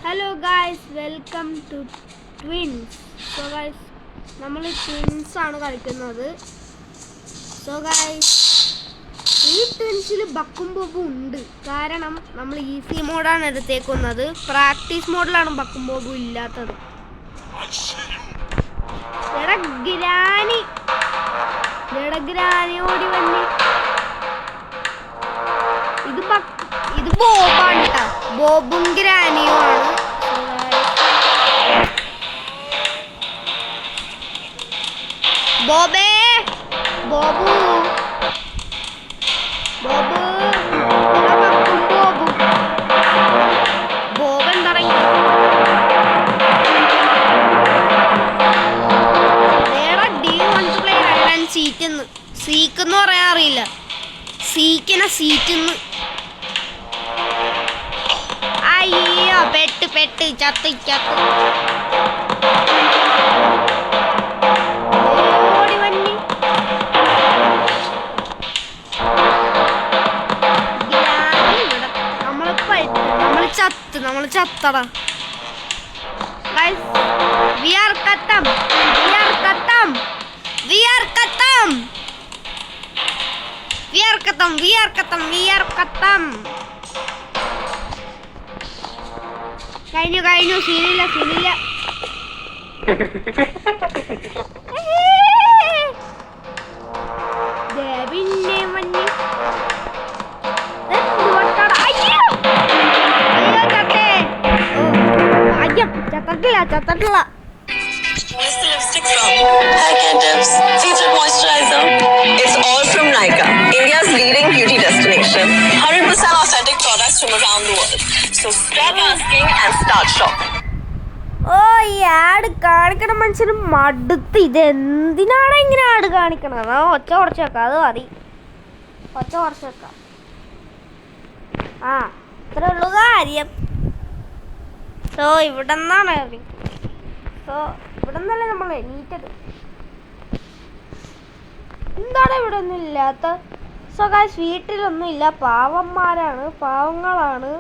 Hello guys, welcome to twins. So guys, നമ്മൾ twins ആണ് കളിക്കുന്നത്. സോ ഗായ്സ്, ഈ ട്വിൻസിൽ ബക്കും ബോബും ഉണ്ട്. കാരണം നമ്മൾ ഈസി മോഡാണ് എടുത്തേക്കുന്നത്. പ്രാക്ടീസ് മോഡിലാണ് ബക്കും ബോബും ഇല്ലാത്തത്. ഗ്രാനി ഓടി വന്നി. ഇത് ബോബാണ് കേട്ടോ. ബോബും ഗ്രാനിയും ആണ്. ബോബേ, ബോബു, ബോബു, ബോബൻ തുടങ്ങി. സീക്കെന്ന് പറയാൻ അറിയില്ല. സീക്കിനെ സീറ്റെന്ന്. അയ്യോ, പെട്ട് ചത്ത്. ഓടി വന്നി. നമ്മള് ചത്തടാ. We are katam. കഴിഞ്ഞു. സീനില്ല. പിന്നെ മഞ്ഞി. ചത്തട്ടില്ല. Where's the lipstick from? Hi Candims. Featured moisturizer. It's all from Nykaa, India's leading beauty destination. 100% authentic products from around the world. So stop asking and start shopping. ഈ add കാണിക്കണ മനുഷ്യന് മടുത്ത്. ഇതെന്തിനാണ് ഇങ്ങനെ add കാണിക്കണത്? ഒച്ച കുറച്ച് വെക്കാം, അത് മതി. ഒച്ച കുറച്ച് വെക്കാം. ഇത്രേ ഉള്ളൂ കാര്യം. സോ ഇവിടെ നിന്നാണ് നിന്നല്ലേ നമ്മൾ എണീറ്റത്. എന്താണ് ഇവിടെ ഒന്നും ഇല്ലാത്ത? സോ ഗൈസ്, വീട്ടിലൊന്നും ഇല്ല. പാവങ്ങളാണ്.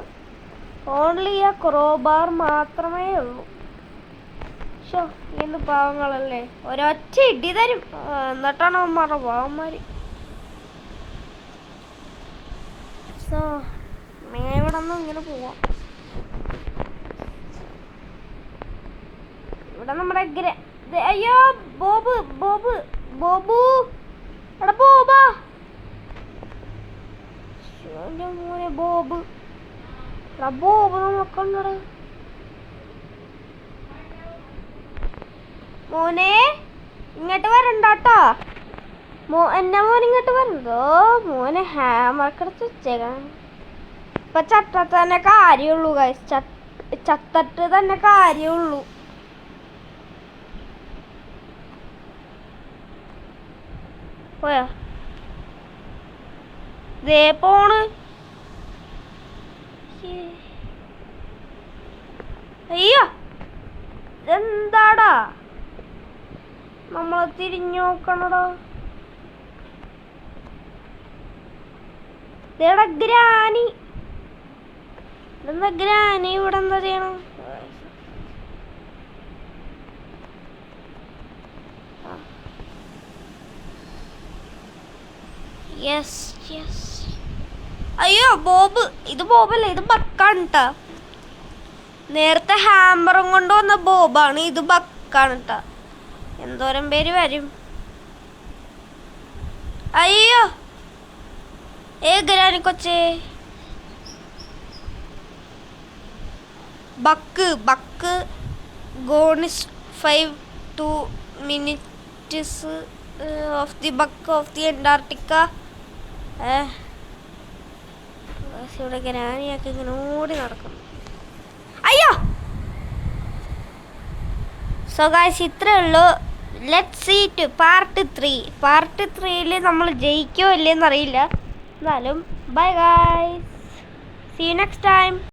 ഓൺലി ആ ക്രോബാർ മാത്രമേ ഉള്ളൂ. ഷോ, എന്ത് പാവങ്ങളല്ലേ. ഒരൊറ്റ ഇടി തരും. എന്നിട്ടാണ് അവന്മാരുടെ പാവന്മാര്. സോ ഇവിടെ നിന്ന് ഇങ്ങനെ പോവാം. ഇവിടെ നമ്മുടെ അയ്യോ, ബോബു എടാ ബോബാ. മോനെ ബോബ് നോക്കണ്ടടാ. മോനെ ഇങ്ങോട്ട് വരണ്ടാട്ടോ. എന്റെ മോൻ ഇങ്ങോട്ട് വരണ്ടോ? മോനെ ഹാമർക്ക് എടുത്ത് വെച്ചേക്കാം. ഇപ്പൊ ചത്തട്ട് തന്നെ കാര്യമുള്ളൂ ഗൈസ്. ചത്തട്ട് തന്നെ കാര്യമുള്ളൂ. പോയാ ദേ പോണ്. അയ്യോ, എന്താടാ നമ്മളെ തിരിഞ്ഞു നോക്കണടാ. ഇതേടാ ഗ്രാനി. ഗ്രാനി ഇവിടെ എന്താ ചെയ്യണം? യെസ്. അയ്യോ ബോബ്. ഇത് ബോബല്ല, ഇത് ബക്കാണ് ട്ടാ. നേരത്തെ ഹാമറും കൊണ്ട് വന്ന ബോബാണ്. ഇത് ബക്കാണ് ട്ടാ. എന്തോരം പേര് വരും. അയ്യോ, ഗ്രാനി കൊച്ചേ. ബക്ക് ഗോണിസ് 5 minutes of the buck of the Antarctica. ഇവിടെ ഗ്രാനിയൊക്കെ ഇങ്ങനെ ഓടി നടക്കുന്നു. അയ്യോ. സോ ഗൈസ്, ഇത്രേ ഉള്ളൂ. Let's see to part 3. Part 3 നമ്മൾ ജയിക്കോ ഇല്ലേന്ന് അറിയില്ല. എന്നാലും bye guys, see you next time.